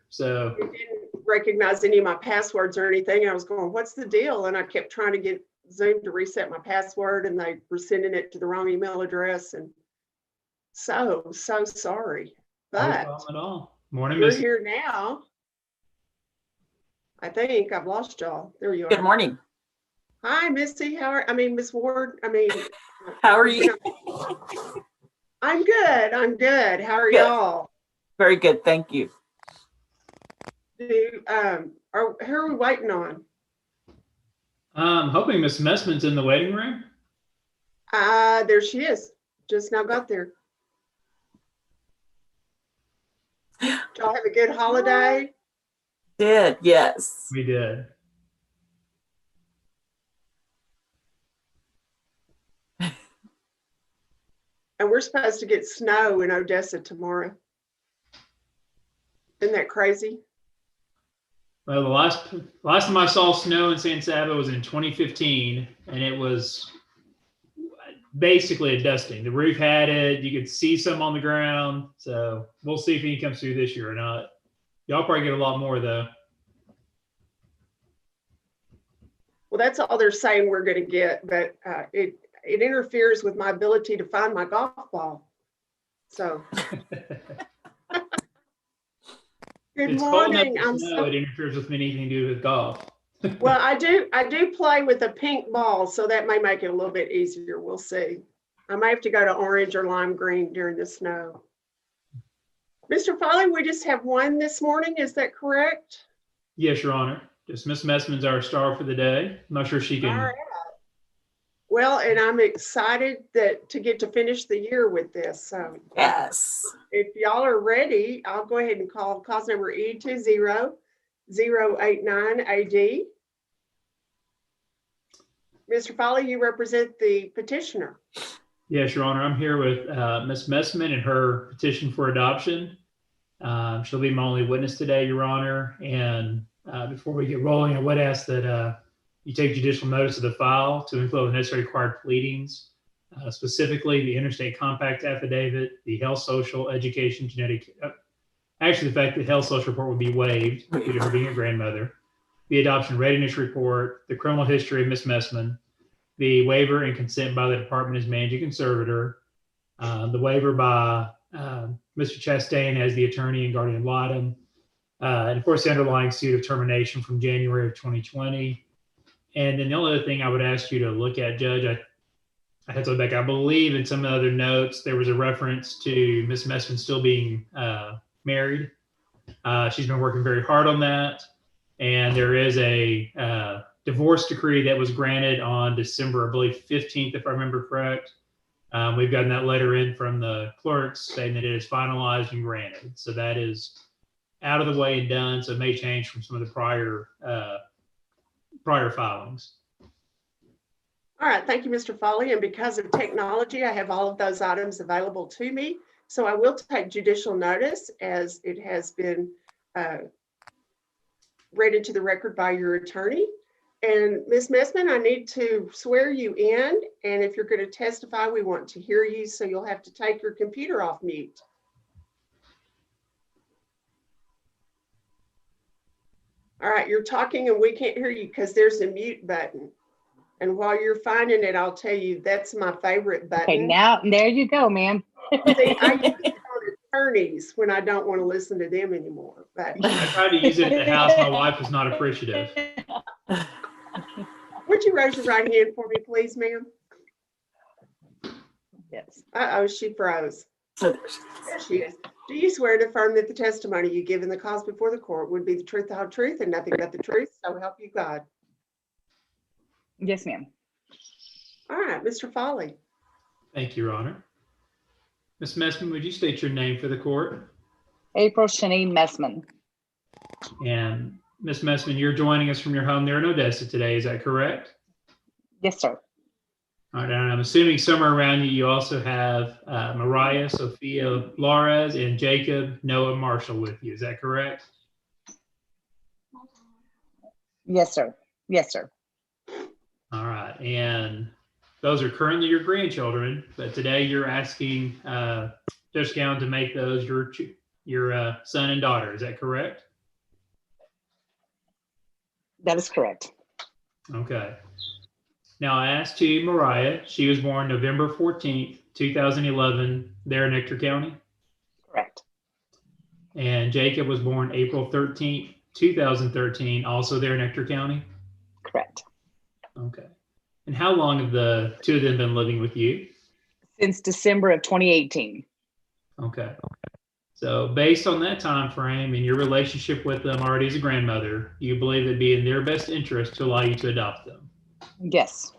So It didn't recognize any of my passwords or anything. I was going, what's the deal? And I kept trying to get Zoom to reset my password, and they were sending it to the wrong email address. And so sorry. no But problem at all. Morning, we're Miss. here now. I think I've lost y'all. There you are. Good morning. Hi, Missy. Miss Ward. How are you? I'm good. How are Good. y'all? Very good, thank you. Who are we waiting on? I'm hoping Miss Messman's in the waiting room. There she is. Just now got there. Did y'all have a good holiday? Did, yes. We did. And we're supposed to get snow in Odessa tomorrow. Isn't that crazy? Well, the last time I saw snow in San Saba was in 2015, and it was basically a dusting. The roof had it. You could see some on the ground. So we'll see if any comes through this year or not. Y'all probably get a lot more, though. Well, that's all they're saying we're going to get, but it interferes with my ability to find my golf ball. So. Good It's morning. cold enough to snow, it interferes with anything to do with golf. Well, I do play with a pink ball, so that may make it a little bit easier. We'll see. I may have to go to orange or lime green during the snow. Mr. Foley, we just have one this morning. Is that correct? Yes, Your Honor. Just Miss Messman's our star for the day. I'm not sure she can. All right. Well, and I'm excited to get to finish the year with this. So Yes. if y'all are ready, I'll go ahead and call cause number E20089AD. Mr. Foley, you represent the petitioner. Yes, Your Honor. I'm here with Miss Messman and her petition for adoption. She'll be my only witness today, Your Honor. And before we get rolling, I would ask that you take judicial notice of the file to include the necessary required pleadings, specifically the interstate compact affidavit, the health, social, education, genetic, actually the fact that health social report would be waived due to her being a grandmother, the adoption readiness report, the criminal history of Miss Messman, the waiver and consent by the department as managing conservator, the waiver by Mr. Chastain as the attorney and guardian ad litem, and of course the underlying suit of termination from January of 2020. And then the only other thing I would ask you to look at, Judge, I had to look back. I believe in some other notes there was a reference to Miss Messman still being married. She's been working very hard on that, and there is a divorce decree that was granted on December, I believe, 15th, if I remember correct. We've gotten that letter in from the clerks saying that it is finalized and granted. So that is out of the way and done. So it may change from some of the prior filings. All right, thank you, Mr. Foley. And because of technology, I have all of those items available to me. So I will take judicial notice as it has been read into the record by your attorney. And Ms. Messman, I need to swear you in. And if you're going to testify, we want to hear you. So you'll have to take your computer off mute. All right, you're talking and we can't hear you because there's a mute button. And while you're finding it, I'll tell you, that's my favorite button. Okay, now, there you go, ma'am. See, I use it on attorneys when I don't want to listen to them anymore. But I tried to use it at the house. My wife was not appreciative. would you raise your right hand for me, please, ma'am? Yes. Uh-oh, she froze. There she is. Do you swear to affirm that the testimony you give in the cause before the court would be the truth, the whole truth, and nothing but the truth? So help you God. Yes, ma'am. All right, Mr. Foley. Thank you, Your Honor. Ms. Messman, would you state your name for the court? April Shanae Messman. And Ms. Messman, you're joining us from your home there in Odessa today, is that correct? Yes, sir. All right, and I'm assuming somewhere around you, you also have Mariah, Sophia, Laurez, and Jacob, Noah, Marshall with you. Is that correct? Yes, sir. Yes, sir. All right, and those are currently your grandchildren, but today you're asking Judge Gowan to make those your your son and daughter. Is that correct? That is correct. Okay. Now, as to Mariah, she was born November 14th, 2011, there in Ector County. Correct. And Jacob was born April 13th, 2013, also there in Ector County. Correct. Okay. And how long have the two of them been living with you? Since December of 2018. Okay. So based on that time frame and your relationship with them already as a grandmother, you believe it'd be in their best interest to allow you to adopt them. Yes.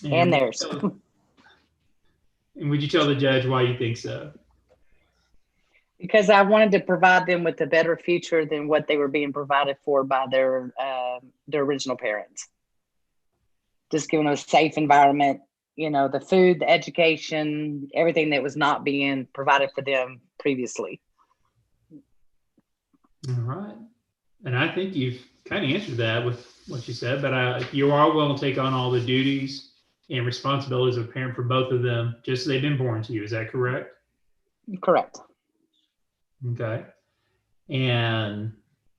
And theirs. And would you tell the judge why you think so? Because I wanted to provide them with a better future than what they were being provided for by their original parents. Just giving them a safe environment, you know, the food, the education, everything that was not being provided for them previously. All right. And I think you've kind of answered that with what you said, but you are willing to take on all the duties and responsibilities of a parent for both of them, just as they've been born to you. Is that correct? Correct. Okay. And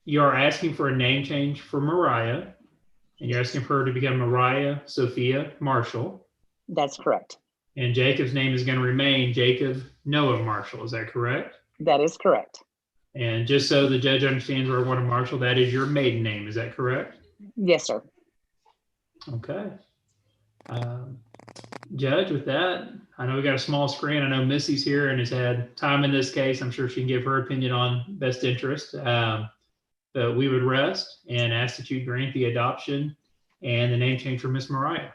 you're asking for a name change for Mariah, and you're asking for her to become Mariah Sophia Marshall. That's correct. And Jacob's name is going to remain Jacob Noah Marshall. Is that correct? That is correct. And just so the judge understands where I want to Marshall, that is your maiden name. Is that correct? Yes, sir. Okay. Judge, with that, I know we got a small screen. I know Missy's here and has had time in this case. I'm sure she can give her opinion on best interest. But we would rest and ask that you grant the adoption and the name change for Miss Mariah.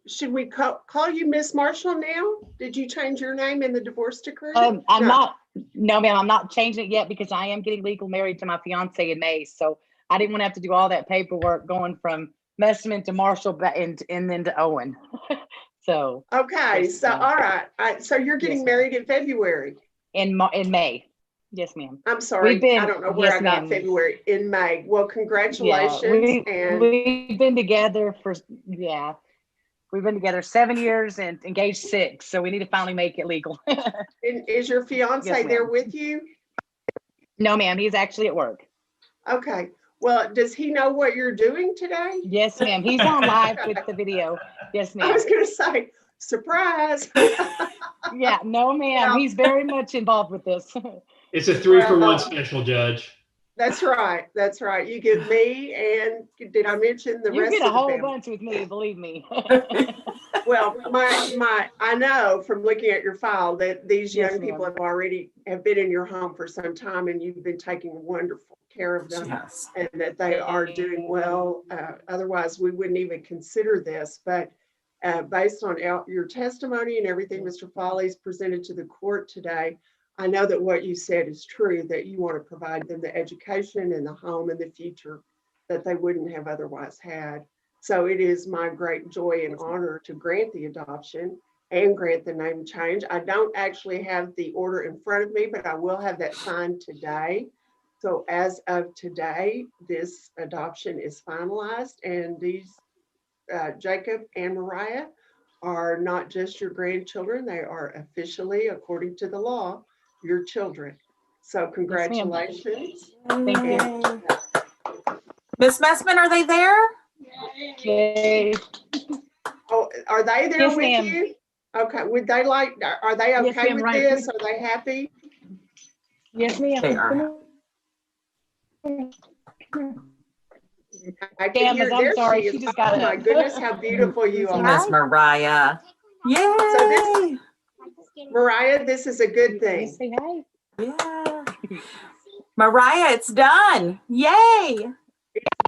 Should we call you Miss Marshall now? Did you change your name in the divorce decree? I'm No. not, no, ma'am, I'm not changing it yet because I am getting legal married to my fiance in May. So I didn't want to have to do all that paperwork going from Messman to Marshall and then to Owen. So Okay, Yes, so ma'am. all right. So you're getting Yes, ma'am. married in February. in May. Yes, ma'am. I'm sorry, We've been- I don't know where yes, I got ma'am. February, in May. Well, Yeah, congratulations. And we've been together for, we've been together 7 years and engaged 6. So we need to finally make it legal. is your fiance Yes, there ma'am. with you? No, ma'am, he's actually at work. Okay, well, does he know what you're doing today? Yes, ma'am. He's on live with the video. Yes, I ma'am. was gonna say, surprise. Yeah, no, ma'am. Well- He's very much involved with this. It's a 3-for-1 Well, special, Judge. That's right, that's right. You get me and did I mention the You rest get a of the whole family? bunch with me, believe me. Well, I know from looking at your file that these Yes, young people ma'am. have been in your home for some time and you've been taking wonderful care of them Yes. and that they are doing well. Otherwise, we wouldn't even consider this. But based on your testimony and everything Mr. Foley's presented to the court today, I know that what you said is true, that you want to provide them the education and the home and the future that they wouldn't have otherwise had. So it is my great joy and honor to grant the adoption and grant the name change. I don't actually have the order in front of me, but I will have that signed today. So as of today, this adoption is finalized and these Jacob and Mariah are not just your grandchildren, they are officially, according to the law, your children. So congratulations. Thank you. Miss Messman, are they there? Okay. Oh, are they there Yes, with ma'am. you? Okay, would they are they Yes, okay ma'am, with right. this? Are they happy? Yes, ma'am. They are. I can Damn, hear, I'm there sorry, she she is. just got Oh my up. goodness, how beautiful you Miss are. Mariah. Yay! Mariah, this is a good thing. Say hi. Yeah. Mariah, it's done. Yay!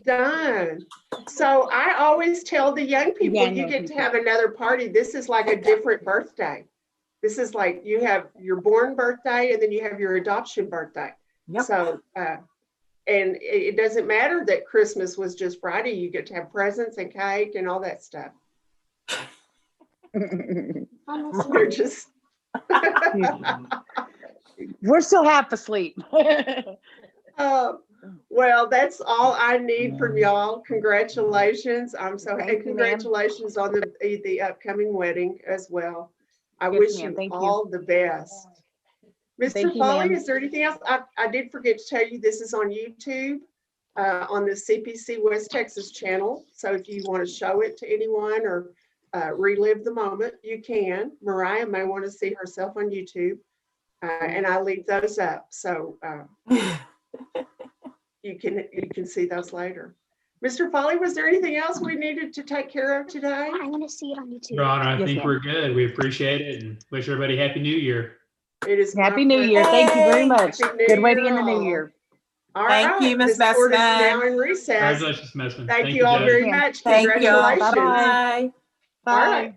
Done. So I always tell the young people, Yeah, you no, get to people. have another party. This is like a different birthday. This is like you have your born birthday and then you have your adoption birthday. Yep. So, and it doesn't matter that Christmas was just Friday. You get to have presents and cake and all that stuff. They're just. We're still half asleep. Well, that's all I need from y'all. Congratulations. I'm so, Thank and you, ma'am. congratulations on the upcoming wedding as well. I Yes, wish ma'am. you Thank you. all the best. Thank Mr. you, Foley, ma'am. is there anything else? I did forget to tell you, this is on YouTube, on the CPC West Texas channel. So if you want to show it to anyone or relive the moment, you can. Mariah may want to see herself on YouTube, and I leave those up. So you can see those later. Mr. Foley, was there anything else we needed to take care of today? I want to see it on YouTube. Your Honor, I Yes, think ma'am. we're good. We appreciate it and wish everybody Happy New Year. It is my Happy New Year. pleasure. Thank you very Yay. much. Happy New Good way to Year end the new all. year. All Thank you, right, Ms. this court is Messman. now in recess. Congratulations, Messman. Thank you all Judge. very Yeah. much. Thank you all. Congratulations. Bye-bye. All right.